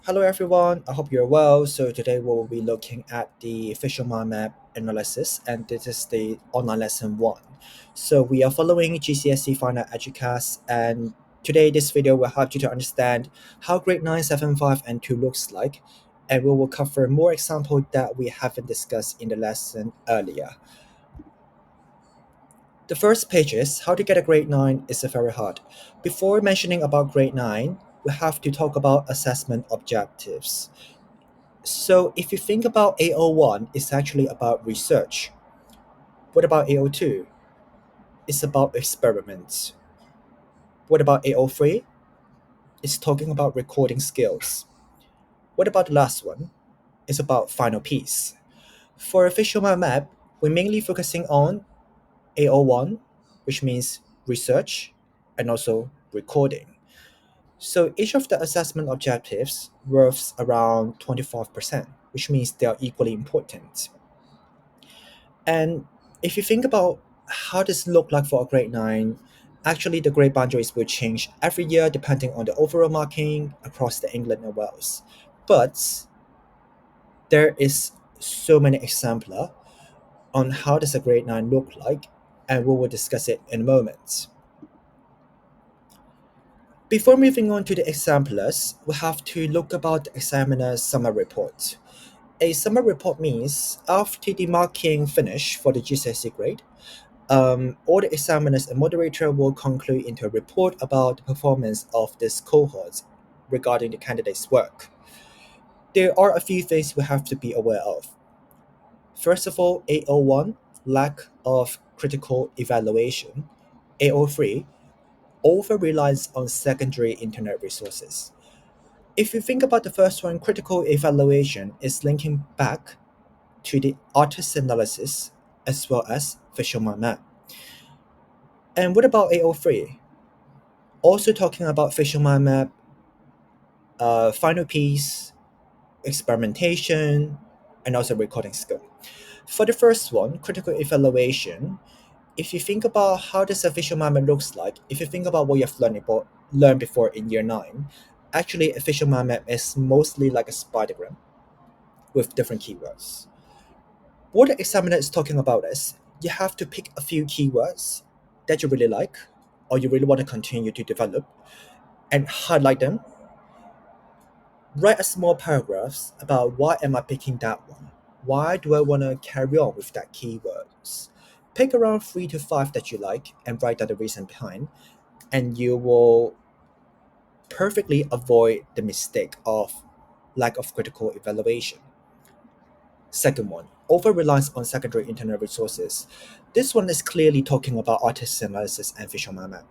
Hello everyone, I hope you're well. So today we'll be looking at the facial mind map analysis and this is the online lesson 1. So we are following GCSE Fine Art Eduqas and today this video will help you to understand how grade 9, 7, 5 and 2 looks like, and we will cover more examples that we haven't discussed in the lesson earlier. The first page is how to get a grade 9 is very hard. Before mentioning about grade 9, we have to talk about assessment objectives. So if you think about AO1, it's actually about research. What about AO2? It's about experiments. What about AO3? It's talking about recording skills. What about the last one? It's about final piece. For a visual mind map, we're mainly focusing on AO1, which means research, and also recording. So each of the assessment objectives worths around 25%, which means they are equally important. And if you think about how this look like for a grade 9, actually the grade boundaries will change every year depending on the overall marking across the England and Wales. But there is so many examples on how does a grade 9 look like, and we will discuss it in a moment. Before moving on to the examples, we have to look about the examiner's summer report. A summer report means after the marking finish for the GCSE grade, all the examiners and moderator will conclude into a report about the performance of this cohort regarding the candidate's work. There are a few things we have to be aware of. First of all, AO1, lack of critical evaluation. AO3, over reliance on secondary internet resources. If you think about the first one, critical evaluation is linking back to the artist analysis as well as visual mind map. And what about AO3? Also talking about visual mind map, final piece, experimentation, and also recording skill. For the first one, critical evaluation, if you think about how does a visual mind map looks like, if you think about what you've learned before in year 9, actually a visual mind map is mostly like a spidergram with different keywords. What the examiner is talking about is you have to pick a few keywords that you really like or you really want to continue to develop and highlight them. Write a small paragraphs about why am I picking that one? Why do I want to carry on with that keywords? Pick around 3 to 5 that you like and write down the reason behind, and you will perfectly avoid the mistake of lack of critical evaluation. Second one, over reliance on secondary internet resources. This one is clearly talking about artist analysis and visual mind.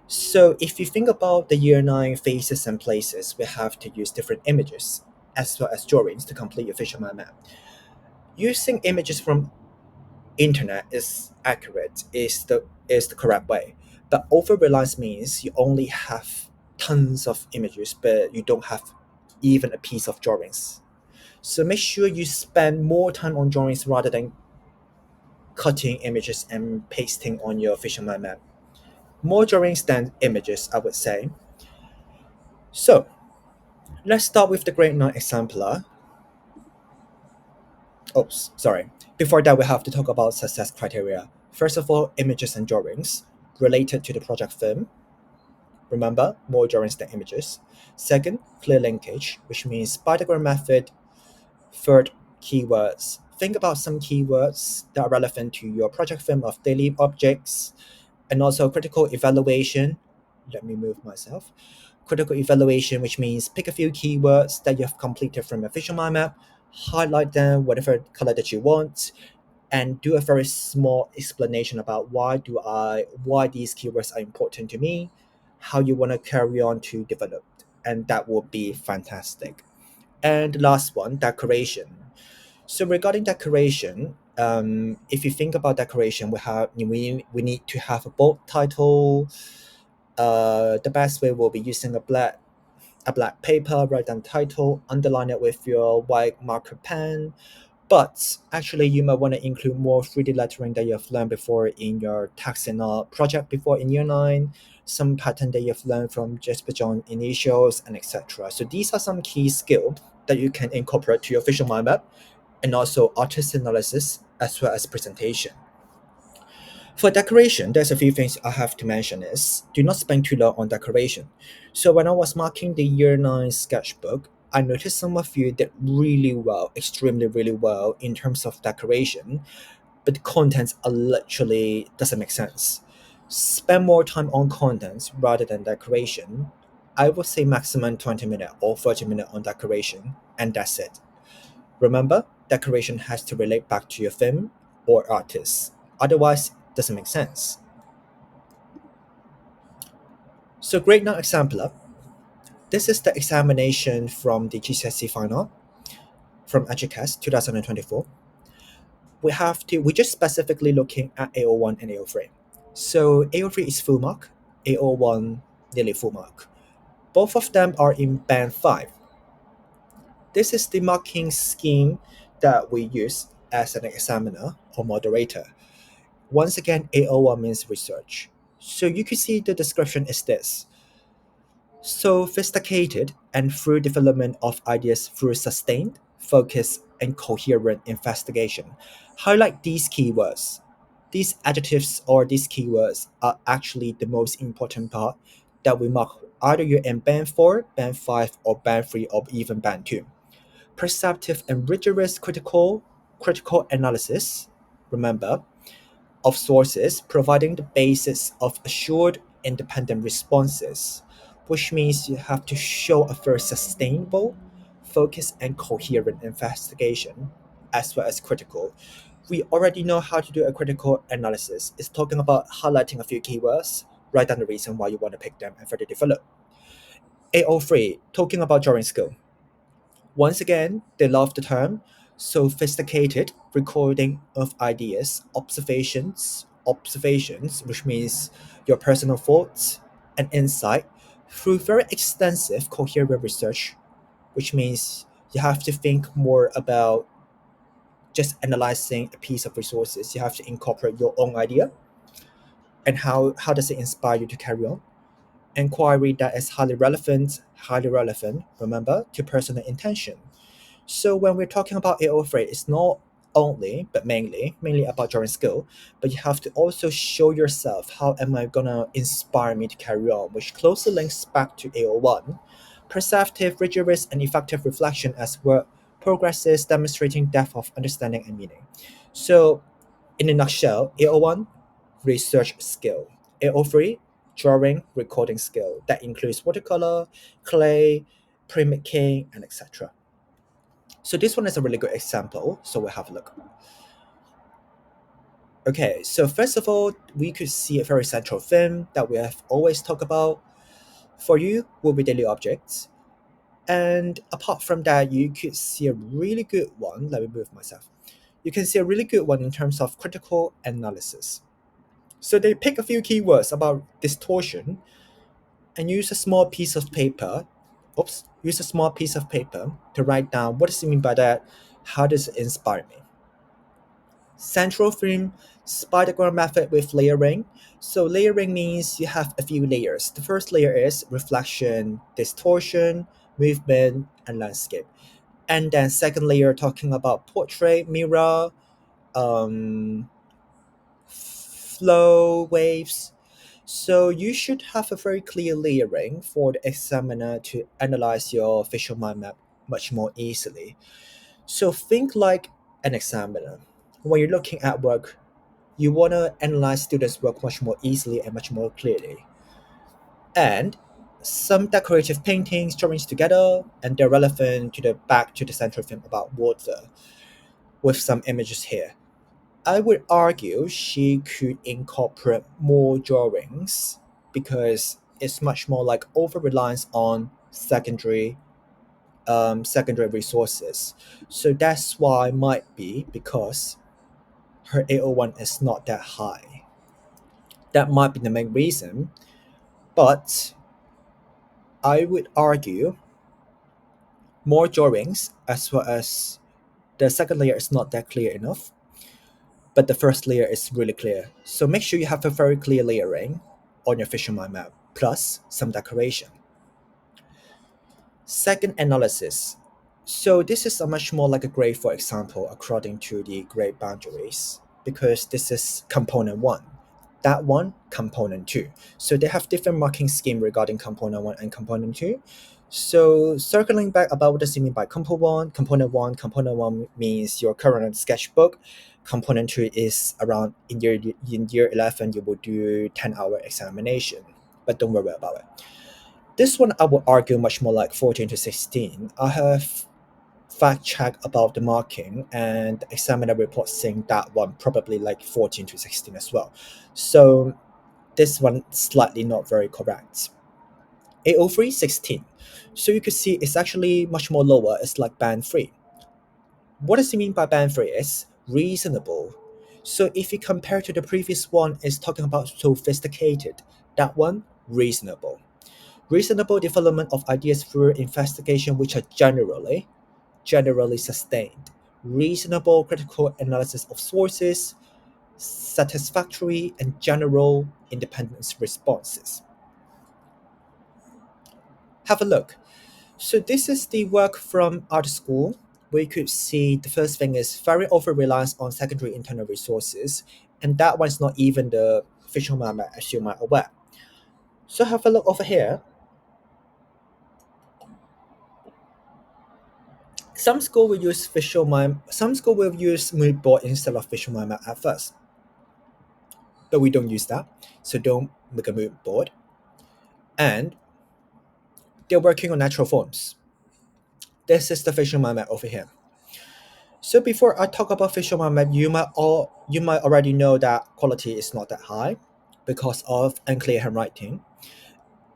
So if you think about the year 9 faces and places, we have to use different images as well as drawings to complete your visual map. Using images from internet is accurate, is the correct way. But over reliance means you only have tons of images, but you don't have even a piece of drawings. So make sure you spend more time on drawings rather than cutting images and pasting on your visual map. More drawings than images, I would say. So let's start with the grade 9 exemplar. Oops, sorry. Before that, we have to talk about success criteria. First of all, images and drawings related to the project theme. Remember, more drawings than images. Second, clear linkage, which means spidergram method. Third, keywords. Think about some keywords that are relevant to your project theme of daily objects, and also critical evaluation. Let me move myself. Critical evaluation, which means pick a few keywords that you have completed from a visual mind map, highlight them whatever color that you want, and do a very small explanation about why these keywords are important to me, how you want to carry on to develop, and that will be fantastic. And the last one, decoration. So regarding decoration, if you think about decoration, we need to have a bold title. The best way will be using a black paper, write down title, underline it with your white marker pen. But actually, you might want to include more 3D lettering that you have learned before in your text and art project before in year 9, some pattern that you have learned from just beyond initials, and etc. So these are some key skills that you can incorporate to your visual mind map and also artist analysis as well as presentation. For decoration, there's a few things I have to mention is do not spend too long on decoration. So when I was marking the year 9 sketchbook, I noticed some of you did really well, extremely really well in terms of decoration, but the contents are literally doesn't make sense. Spend more time on contents rather than decoration. I would say maximum 20 minutes or 30 minutes on decoration, and that's it. Remember, decoration has to relate back to your theme or artist. Otherwise, it doesn't make sense. So grade 9 example. This is the examination from the GCSE Fine Art from Eduqas 2024. We're just specifically looking at AO1 and AO3. So AO3 is full mark, AO1 nearly full mark. Both of them are in band 5. This is the marking scheme that we use as an examiner or moderator. Once again, AO1 means research. So you can see the description is this: sophisticated and through development of ideas through sustained, focused, and coherent investigation. Highlight these keywords. These adjectives or these keywords are actually the most important part that we mark either you're in band 4, band 5, or band 3, or even band 2. Perceptive and rigorous critical analysis. Remember, of sources, providing the basis of assured independent responses, which means you have to show a very sustainable, focused, and coherent investigation, as well as critical. We already know how to do a critical analysis. It's talking about highlighting a few keywords, write down the reason why you want to pick them, and further develop. AO3, talking about drawing skill. Once again, they love the term sophisticated recording of ideas, observations, which means your personal thoughts and insight through very extensive coherent research, which means you have to think more about just analyzing a piece of resources. You have to incorporate your own idea and how does it inspire you to carry on. Inquiry that is highly relevant, remember, to personal intention. So when we're talking about AO3, it's not only, but mainly about drawing skill, but you have to also show yourself how am I gonna inspire me to carry on, which closely links back to AO1. Perceptive, rigorous, and effective reflection as work progresses, demonstrating depth of understanding and meaning. So in a nutshell, AO1, research skill. AO3, drawing, recording skill. That includes watercolor, clay, printmaking, and etc. So this one is a really good example. So we'll have a look. Okay, so first of all, we could see a very central theme that we have always talked about. For you, will be daily objects. And apart from that, you could see a really good one. Let me move myself. You can see a really good one in terms of critical analysis. So they pick a few keywords about distortion and use a small piece of paper. Use a small piece of paper to write down what does it mean by that? How does it inspire me? Central theme, spider method with layering. So layering means you have a few layers. The first layer is reflection, distortion, movement, and landscape. And then second layer talking about portrait, mirror, um, flow, waves. So you should have a very clear layering for the examiner to analyze your visual mind map much more easily. So think like an examiner. When you're looking at work, you want to analyze students' work much more easily and much more clearly. And some decorative paintings, drawings together, and they're relevant to the back to the central theme about water with some images here. I would argue she could incorporate more drawings because it's much more like over reliance on secondary resources. So that's why might be because her AO1 is not that high. That might be the main reason, but I would argue more drawings as well as The second layer is not that clear enough, but the first layer is really clear. So make sure you have a very clear layering on your visual mind map, plus some decoration. Second, analysis. So this is a much more like a grade, for example, according to the grade boundaries, because this is component one. That one, component two. So they have different marking scheme regarding component one and component two. So circling back about what does it mean by component one means your current sketchbook. Component two is around in year 11 you will do 10-hour examination, but don't worry about it. This one I would argue much more like 14 to 16. I have fact check about the marking and the examiner report saying that one probably like 14 to 16 as well. So this one slightly not very correct. 803, 16. So you could see it's actually much more lower. It's like band 3. What does it mean by band 3 is reasonable. So if you compare to the previous one, it's talking about sophisticated. That one, reasonable. Reasonable development of ideas through investigation which are generally sustained. Reasonable critical analysis of sources, satisfactory and general independence responses. Have a look. So this is the work from art school. We could see the first thing is very over reliance on secondary internal resources, and that one's not even the visual mama as you might aware. So have a look over here. Some school will use mood board instead of visual mime at first, but we don't use that. So don't make a mood board. And they're working on natural forms. This is the visual mime over here. So before I talk about visual mime, you might already know that quality is not that high because of unclear handwriting.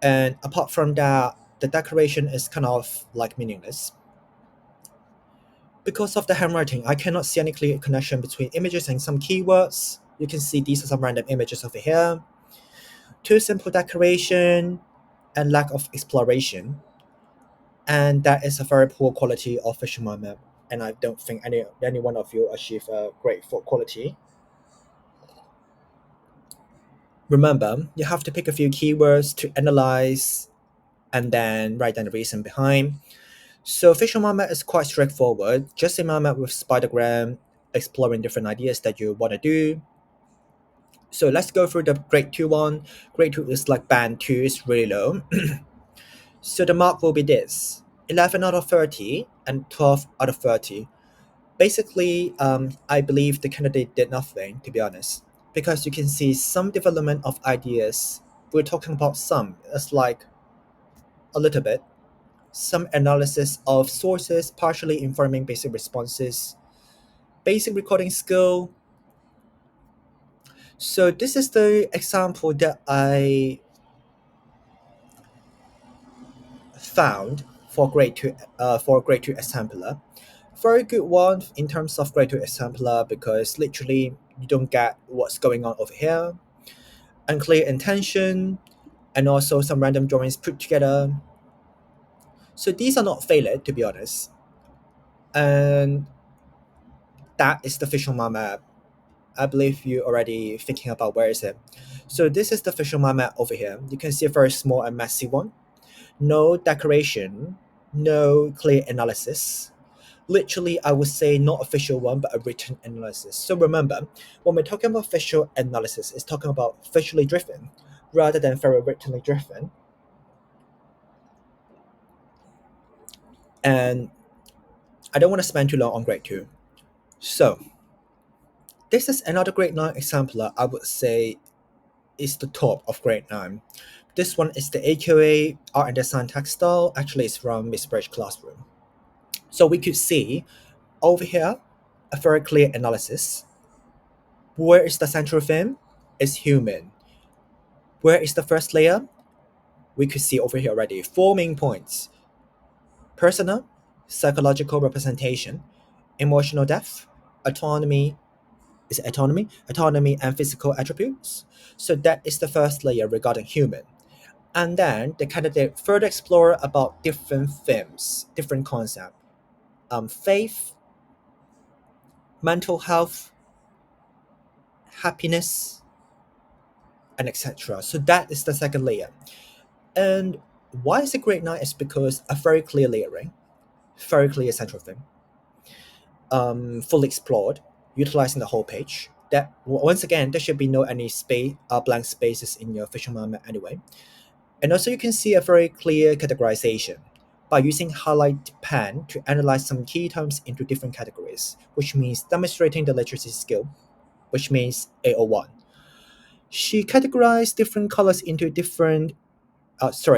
And apart from that, the decoration is kind of like meaningless. Because of the handwriting, I cannot see any clear connection between images and some keywords. You can see these are some random images over here. Too simple decoration and lack of exploration. And that is a very poor quality of visual map. And I don't think any one of you achieve a great for quality. Remember, you have to pick a few keywords to analyze and then write down the reason behind. So visual map is quite straightforward. Just a map with spidergram, exploring different ideas that you want to do. So let's go through the grade 2 one. Grade 2 is like band 2 is really low. So the mark will be this 11 out of 30 and 12 out of 30. Basically, I believe the candidate did nothing, to be honest, because you can see some development of ideas. We're talking about some, it's like a little bit. Some analysis of sources, partially informing basic responses, basic recording skill. So this is the example that I found for grade 2 assembler. Very good one in terms of grade 2 assembler because literally you don't get what's going on over here. Unclear intention and also some random drawings put together. So these are not failure, to be honest. And that is the visual map. I believe you already thinking about where is it. So this is the visual map over here. You can see a very small and messy one. No decoration, no clear analysis. Literally, I would say not a visual one, but a written analysis. So remember, when we're talking about visual analysis, it's talking about visually driven rather than very writtenly driven. And I don't want to spend too long on grade 2. So this is another grade 9 example I would say is the top of grade 9. This one is the AQA Art and Design Textile. Actually, it's from Miss Bridge classroom. So we could see over here a very clear analysis. Where is the central theme? Is human. Where is the first layer? We could see over here already 4 main points: personal, psychological representation, emotional depth, autonomy. Is it autonomy? Autonomy and physical attributes. So that is the first layer regarding human. And then the candidate further explore about different themes, different concepts. Faith, mental health, happiness, and etc. So that is the second layer. And why is it grade 9 is because a very clear layering, very clear central theme, fully explored, utilizing the whole page. That once again, there should be no any space, blank spaces in your visual mind map anyway. And also you can see a very clear categorization by using highlight pen to analyze some key terms into different categories, which means demonstrating the literacy skill, which means A01. She categorized different colors into different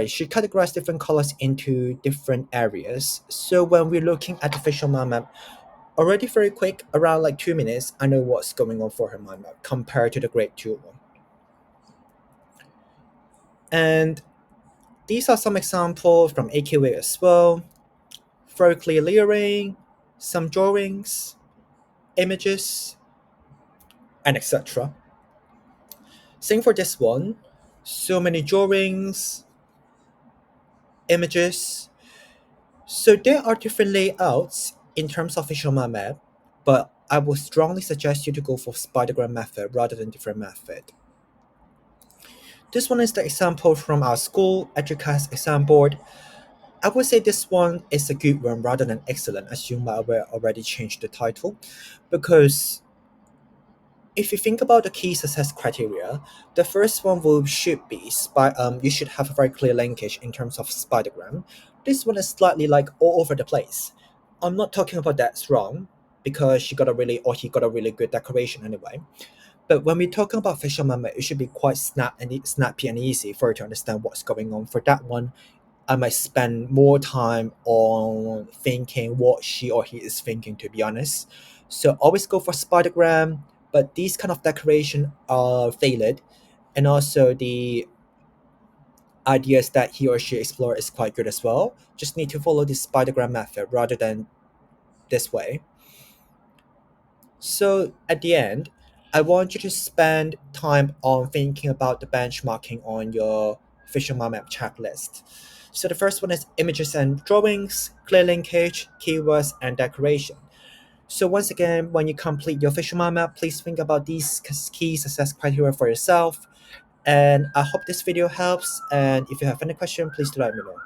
she categorized different colors into different areas. So when we're looking at the visual mind map, already very quick, around like 2 minutes, I know what's going on for her mind map compared to the grade 2 one. And these are some examples from AQA as well. Very clear layering, some drawings, images, and etc. Same for this one. So many drawings, images. So there are different layouts in terms of visual mind map, but I would strongly suggest you to go for spidergram method rather than different method. This one is the example from our school Eduqas exam board. I would say this one is a good one rather than excellent, as you might have already changed the title, because if you think about the key success criteria, the first one should be you should have a very clear linkage in terms of spidergram. This one is slightly like all over the place. I'm not talking about that's wrong because she got a really or he got a really good decoration anyway. But when we're talking about facial memory, it should be quite snappy and easy for you to understand what's going on. For that one, I might spend more time on thinking what she or he is thinking, to be honest. So always go for spidergram, but these kind of decoration are failed, and also the ideas that he or she explore is quite good as well. Just need to follow the spidergram method rather than this way. So at the end, I want you to spend time on thinking about the benchmarking on your visual mind map checklist. So the first one is images and drawings, clear linkage, keywords, and decoration. So once again, when you complete your visual mind map, please think about these key success criteria for yourself. And I hope this video helps. And if you have any question, please do let me know.